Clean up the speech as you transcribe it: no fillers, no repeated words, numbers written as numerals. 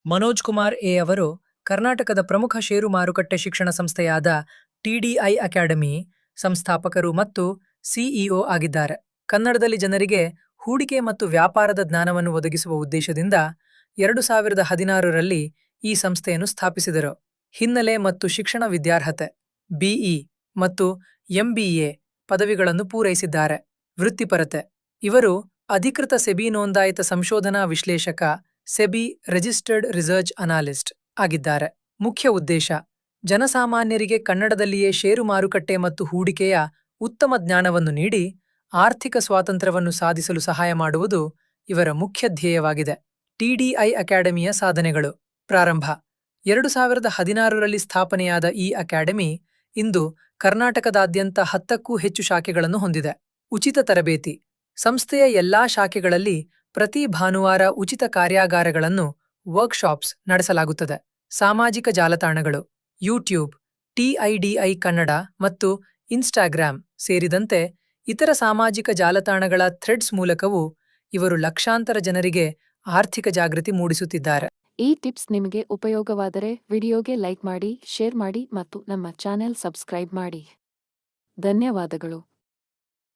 Manoj Kumar A ಅವರು ಕರ್ನಾಟಕದ ಪ್ರಮುಖ ಷೇರು ಮಾರುಕಟ್ಟೆ ಶಿಕ್ಷಣ ಸಂಸ್ಥೆಯಾದ ಟಿಡಿಐ ಅಕಾಡೆಮಿ ಸಂಸ್ಥಾಪಕರು ಮತ್ತು ಸಿಇಒ ಆಗಿದ್ದಾರೆ. ಕನ್ನಡದಲ್ಲಿ ಜನರಿಗೆ ಹೂಡಿಕೆ ಮತ್ತು ವ್ಯಾಪಾರದ ಜ್ಞಾನವನ್ನು ಒದಗಿಸುವ ಉದ್ದೇಶದಿಂದ 2016ರಲ್ಲಿ ಈ ಸಂಸ್ಥೆಯನ್ನು ಸ್ಥಾಪಿಸಿದರು. ಹಿನ್ನೆಲೆ ಮತ್ತು ಶಿಕ್ಷಣ ವಿದ್ಯಾರ್ಹತೆ ಬಿಇ ಮತ್ತು ಎಂಬಿಎ ಪದವಿಗಳನ್ನು ಪೂರೈಸಿದ್ದಾರೆ. ವೃತ್ತಿಪರತೆ ಇವರು ಅಧಿಕೃತ ಸೆಬಿ ನೋಂದಾಯಿತ ಸಂಶೋಧನಾ ವಿಶ್ಲೇಷಕ ಸೆಬಿ ರಿಜಿಸ್ಟರ್ಡ್ ರಿಸರ್ಚ್ ಅನಾಲಿಸ್ಟ್ ಆಗಿದ್ದಾರೆ. ಮುಖ್ಯ ಉದ್ದೇಶ ಜನಸಾಮಾನ್ಯರಿಗೆ ಕನ್ನಡದಲ್ಲಿಯೇ ಷೇರು ಮಾರುಕಟ್ಟೆ ಮತ್ತು ಹೂಡಿಕೆಯ ಉತ್ತಮ ಜ್ಞಾನವನ್ನು ನೀಡಿ ಆರ್ಥಿಕ ಸ್ವಾತಂತ್ರ್ಯವನ್ನು ಸಾಧಿಸಲು ಸಹಾಯ ಮಾಡುವುದು ಇವರ ಮುಖ್ಯ ಧ್ಯೇಯವಾಗಿದೆ. ಟಿಡಿಐ ಅಕಾಡೆಮಿಯ ಸಾಧನೆಗಳು. ಪ್ರಾರಂಭ 2016ರಲ್ಲಿ ಸ್ಥಾಪನೆಯಾದ ಈ ಅಕಾಡೆಮಿ ಇಂದು ಕರ್ನಾಟಕದಾದ್ಯಂತ 10ಕ್ಕೂ ಹೆಚ್ಚು ಶಾಖೆಗಳನ್ನು ಹೊಂದಿದೆ. ಉಚಿತ ತರಬೇತಿ ಸಂಸ್ಥೆಯ ಎಲ್ಲಾ ಶಾಖೆಗಳಲ್ಲಿ ಪ್ರತಿ ಭಾನುವಾರ ಉಚಿತ ಕಾರ್ಯಾಗಾರಗಳನ್ನು ವರ್ಕ್ಶಾಪ್ಸ್ ನಡೆಸಲಾಗುತ್ತದೆ. ಸಾಮಾಜಿಕ ಜಾಲತಾಣಗಳು ಯೂಟ್ಯೂಬ್, ಟಿಐಡಿಐ ಕನ್ನಡ ಮತ್ತು ಇನ್ಸ್ಟಾಗ್ರಾಂ ಸೇರಿದಂತೆ ಇತರ ಸಾಮಾಜಿಕ ಜಾಲತಾಣಗಳ ಥ್ರೆಡ್ಸ್ ಮೂಲಕವೂ ಇವರು ಲಕ್ಷಾಂತರ ಜನರಿಗೆ ಆರ್ಥಿಕ ಜಾಗೃತಿ ಮೂಡಿಸುತ್ತಿದ್ದಾರೆ. ಈ ಟಿಪ್ಸ್ ನಿಮಗೆ ಉಪಯೋಗವಾದರೆ ವಿಡಿಯೋಗೆ ಲೈಕ್ ಮಾಡಿ, ಶೇರ್ ಮಾಡಿ ಮತ್ತು ನಮ್ಮ ಚಾನೆಲ್ ಸಬ್ಸ್ಕ್ರೈಬ್ ಮಾಡಿ. ಧನ್ಯವಾದಗಳು.